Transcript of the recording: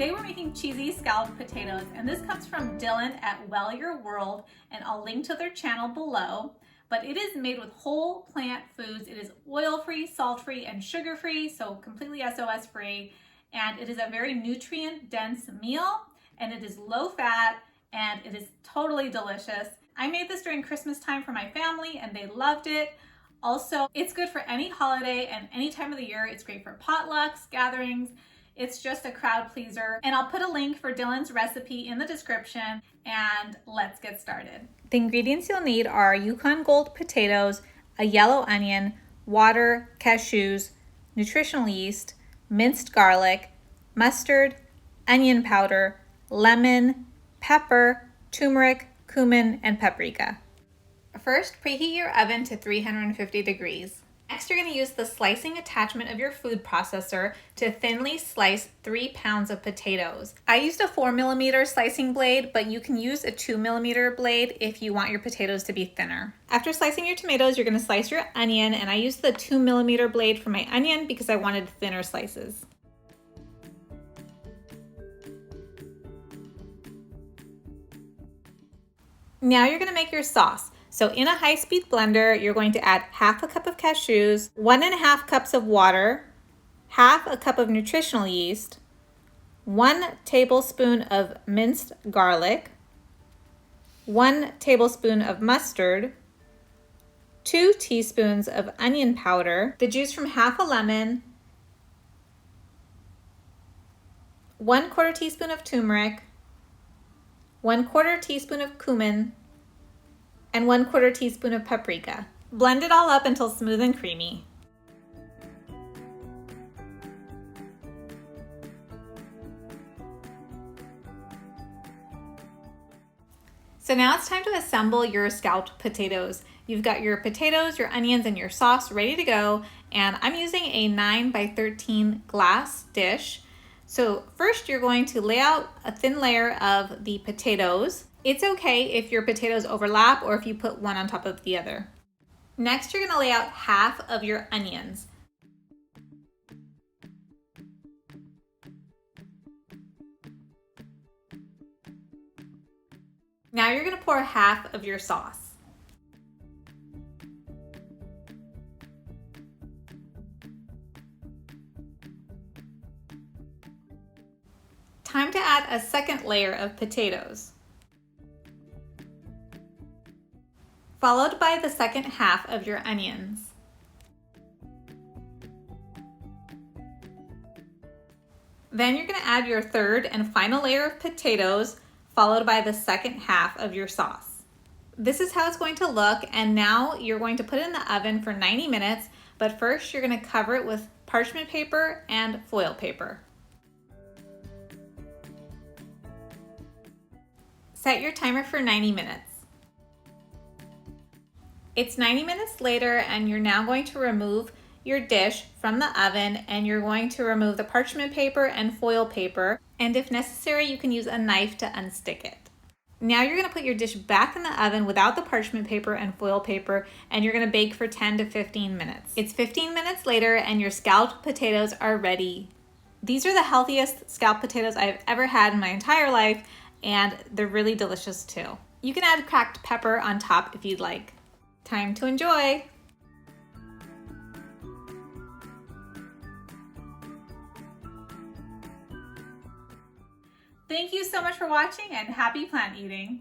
Today we're making cheesy scalloped potatoes, and this comes from Dylan at Well Your World, and I'll link to their channel below. But it is made with whole plant foods. It is oil-free, salt-free, and sugar-free, so completely SOS free. And it is a very nutrient-dense meal, and it is low-fat, and it is totally delicious. I made this during Christmas time for my family, and they loved it. Also, it's good for any holiday and any time of the year. It's great for potlucks, gatherings. It's just a crowd pleaser. And I'll put a link for Dylan's recipe in the description, and let's get started. The ingredients you'll need are Yukon Gold potatoes, a yellow onion, water, cashews, nutritional yeast, minced garlic, mustard, onion powder, lemon, pepper, turmeric, cumin, and paprika. First, preheat your oven to 350 degrees. Next, you're going to use the slicing attachment of your food processor to thinly slice 3 pounds of potatoes. I used a 4mm slicing blade, but you can use a 2mm blade if you want your potatoes to be thinner. After slicing your tomatoes, you're going to slice your onion, and I used the 2mm blade for my onion because I wanted thinner slices. Now you're going to make your sauce. So in a high-speed blender, you're going to add half a cup of cashews, 1.5 cups of water, half a cup of nutritional yeast, 1 tablespoon of minced garlic, 1 tablespoon of mustard, 2 teaspoons of onion powder, the juice from half a lemon, 1/4 teaspoon of turmeric, 1/4 teaspoon of cumin, and 1/4 teaspoon of paprika. Blend it all up until smooth and creamy. So now it's time to assemble your scalloped potatoes. You've got your potatoes, your onions, and your sauce ready to go, and I'm using a 9x13 glass dish. So first you're going to lay out a thin layer of the potatoes. It's okay if your potatoes overlap or if you put one on top of the other. Next, you're going to lay out half of your onions. Now you're going to pour half of your sauce. Time to add a second layer of potatoes, followed by the second half of your onions. Then you're going to add your third and final layer of potatoes, followed by the second half of your sauce. This is how it's going to look, and now you're going to put it in the oven for 90 minutes, but first you're going to cover it with parchment paper and foil paper. Set your timer for 90 minutes. It's 90 minutes later, and you're now going to remove your dish from the oven, and you're going to remove the parchment paper and foil paper, and if necessary you can use a knife to unstick it. Now you're going to put your dish back in the oven without the parchment paper and foil paper, and you're going to bake for 10 to 15 minutes. It's 15 minutes later, and your scalloped potatoes are ready. These are the healthiest scalloped potatoes I've ever had in my entire life, and they're really delicious too. You can add cracked pepper on top if you'd like. Time to enjoy! Thank you so much for watching, and happy plant eating!